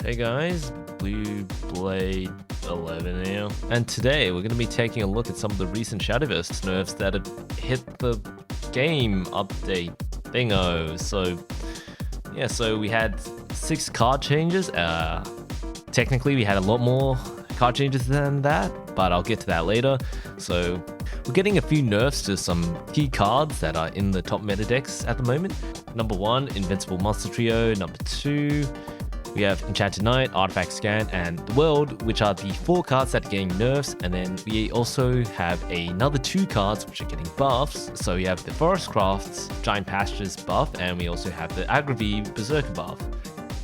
Hey guys, Blue Blade 11 here, and today we're going to be taking a look at some of the recent Shadowverse nerfs that have hit the game update thingo. So we had 6 card changes. Technically we had a lot more card changes than that, but I'll get to that later. So we're getting a few nerfs to some key cards that are in the top meta decks at the moment. Number 1, Invincible Monster Trio. Number 2, we have Enchanted Knight, Artifact Scan, and The World, which are the 4 cards that are getting nerfs. And then we also have another 2 cards which are getting buffs. So we have the Forest Crafts Giant Pastures buff, and we also have the Aggravee Berserker buff.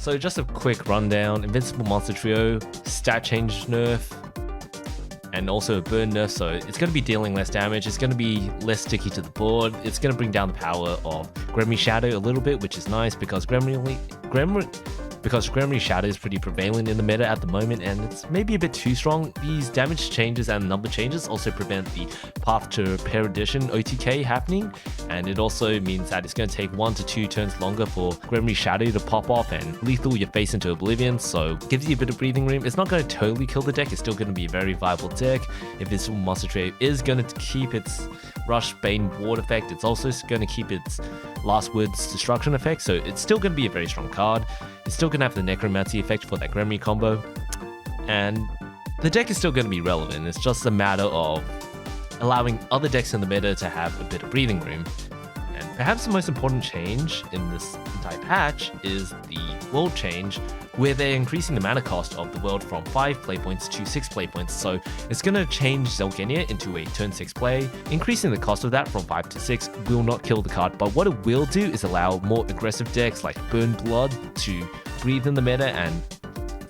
So just a quick rundown: Invincible Monster Trio, stat change nerf, and also a burn nerf, so it's going to be dealing less damage, it's going to be less sticky to the board, it's going to bring down the power of Gremry Shadow a little bit, which is nice because Gremry Shadow is pretty prevalent in the meta at the moment, and it's maybe a bit too strong. These damage changes and number changes also prevent the Path to Perdition OTK happening, and it also means that it's going to take 1 to 2 turns longer for Gremry Shadow to pop off and lethal your face into oblivion, so it gives you a bit of breathing room. It's not going to totally kill the deck, it's still going to be a very viable deck. Invincible Monster Trio is going to keep its Rush Bane Ward effect, it's also going to keep its Last Words Destruction effect, so it's still going to be a very strong card. It's still going to have the Necromancy effect for that Gremry combo, and the deck is still going to be relevant. It's just a matter of allowing other decks in the meta to have a bit of breathing room. And perhaps the most important change in this entire patch is the world change, where they're increasing the mana cost of the world from 5 play points to 6 play points. So it's going to change Zelgenia into a turn 6 play. Increasing the cost of that from 5 to 6 will not kill the card, but what it will do is allow more aggressive decks like Burn Blood to breathe in the meta, and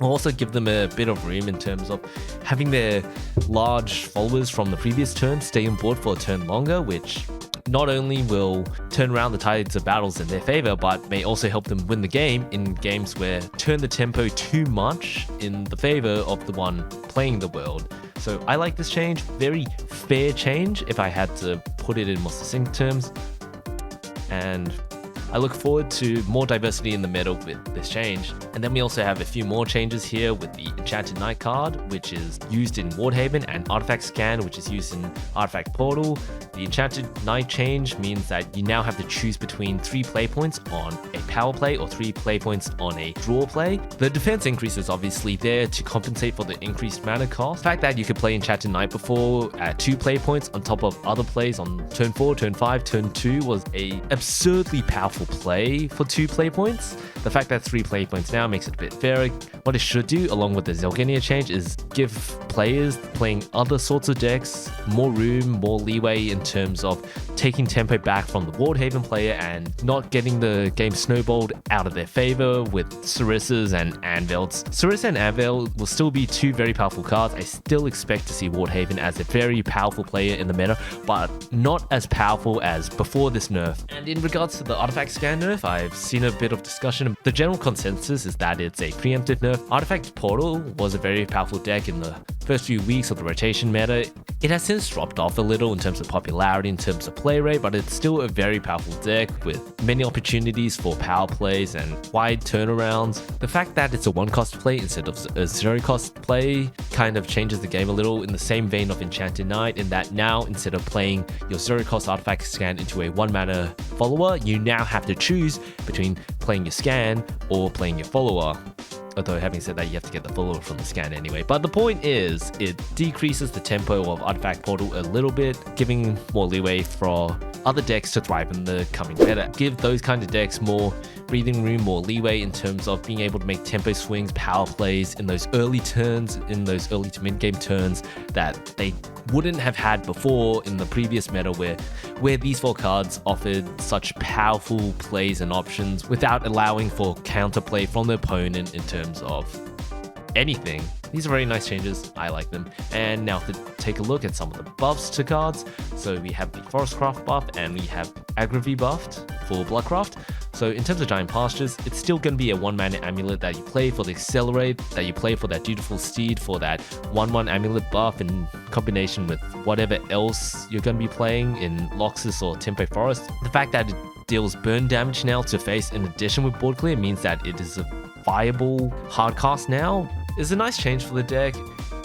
also give them a bit of room in terms of having their large followers from the previous turn stay on board for a turn longer, which not only will turn around the tides of battles in their favor, but may also help them win the game in games where turn the tempo too much in the favor of the one playing the world. So I like this change, very fair change if I had to put it in more succinct terms, and I look forward to more diversity in the meta with this change. And then we also have a few more changes here with the Enchanted Knight card, which is used in Wardhaven, and Artifact Scan, which is used in Artifact Portal. The Enchanted Knight change means that you now have to choose between 3 play points on a power play or 3 play points on a draw play. The defense increase is obviously there to compensate for the increased mana cost. The fact that you could play Enchanted Knight before at 2 play points on top of other plays on turn 4, turn 5, turn 2 was a absurdly powerful play for 2 play points. The fact that 3 play points now makes it a bit fairer. What it should do, along with the Zelgenia change, is give players playing other sorts of decks more room, more leeway in terms of taking tempo back from the Wardhaven player and not getting the game snowballed out of their favor with Sarissas and Anvils. Sarissa and Anvil will still be 2 very powerful cards. I still expect to see Wardhaven as a very powerful player in the meta, but not as powerful as before this nerf. And in regards to the Artifact Scan nerf, I've seen a bit of discussion. The general consensus is that it's a preemptive nerf. Artifact Portal was a very powerful deck in the first few weeks of the rotation meta. It has since dropped off a little in terms of popularity, in terms of play rate, but it's still a very powerful deck with many opportunities for power plays and wide turnarounds. The fact that it's a 1-cost play instead of a 0-cost play kind of changes the game a little, in the same vein of Enchanted Knight, in that now instead of playing your 0-cost Artifact Scan into a 1-mana follower, you now have to choose between playing your scan or playing your follower. Although having said that, you have to get the follower from the scan anyway. But the point is, it decreases the tempo of Artifact Portal a little bit, giving more leeway for other decks to thrive in the coming meta. Give those kind of decks more breathing room, more leeway in terms of being able to make tempo swings, power plays in those early turns, in those early to mid-game turns that they wouldn't have had before in the previous meta, where these 4 cards offered such powerful plays and options without allowing for counterplay from the opponent in terms of anything. These are very nice changes, I like them. And now to take a look at some of the buffs to cards. So we have the Forest Craft buff, and we have Aggravee buffed for Bloodcraft. So in terms of Giant Pastures, it's still going to be a 1-mana amulet that you play for the Accelerate, that you play for that Dutiful Steed, for that 1/1 amulet buff in combination with whatever else you're going to be playing in Loxus or Tempo Forest. The fact that it deals burn damage now to face in addition with board clear means that it is a viable hard cast now is a nice change for the deck.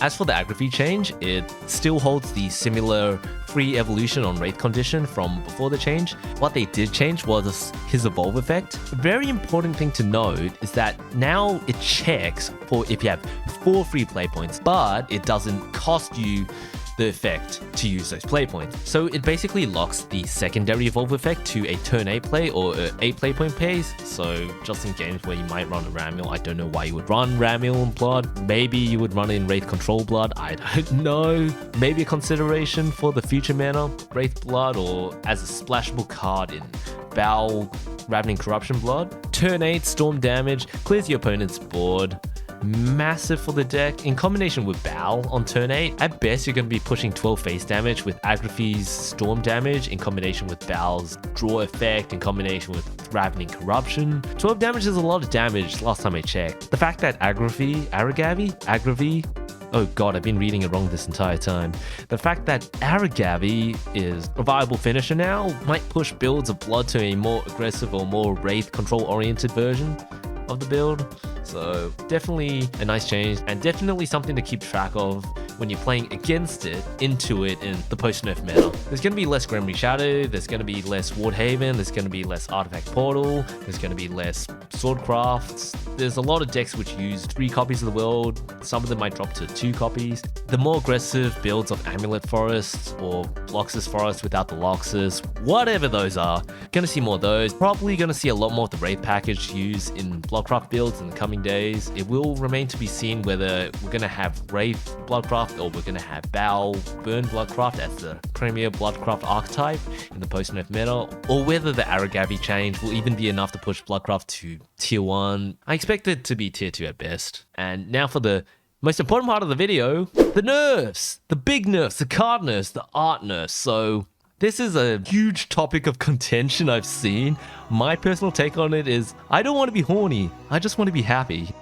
As for the aggro change, it still holds the similar free evolution on Wraith condition from before the change. What they did change was his evolve effect. A very important thing to note is that now it checks for if you have 4 free play points, but it doesn't cost you the effect to use those play points. So it basically locks the secondary evolve effect to a turn 8 play or 8 play point pace. So just in games where you might run a Ramil, I don't know why you would run Ramil in Blood. Maybe you would run it in Wraith Control Blood, I don't know. Maybe a consideration for the future mana, Wraith Blood, or as a splashable card in Bow Ravening Corruption Blood. Turn 8 storm damage, clears your opponent's board. Massive for the deck. In combination with Bow on turn 8, at best you're going to be pushing 12 face damage with Agrafy's storm damage in combination with Bow's draw effect in combination with Ravening Corruption. 12 damage is a lot of damage last time I checked. The fact that Agrafy, oh god, I've been reading it wrong this entire time. The fact that Aragavi is a viable finisher now might push builds of Blood to a more aggressive or more Wraith control oriented version of the build. So definitely a nice change and definitely something to keep track of when you're playing against it, into it in the post-nerf meta. There's going to be less Gremry Shadow, there's going to be less Wardhaven, there's going to be less Artifact Portal, there's going to be less Swordcrafts. There's a lot of decks which use 3 copies of the world, some of them might drop to 2 copies. The more aggressive builds of Amulet Forests or Bloxus Forest without the Loxus, whatever those are, gonna see more of those. Probably gonna see a lot more of the Wraith package used in Bloodcraft builds in the coming days. It will remain to be seen whether we're gonna have Wraith Bloodcraft or we're gonna have Bow Burn Bloodcraft as the premier Bloodcraft archetype in the post-nerf meta, or whether the Aragavi change will even be enough to push Bloodcraft to tier 1. I expect it to be tier 2 at best. And now for the most important part of the video, the nerfs, the big nerfs, the card nerfs, the art nerfs. So this is a huge topic of contention I've seen. My personal take on it is I don't want to be horny, I just want to be happy.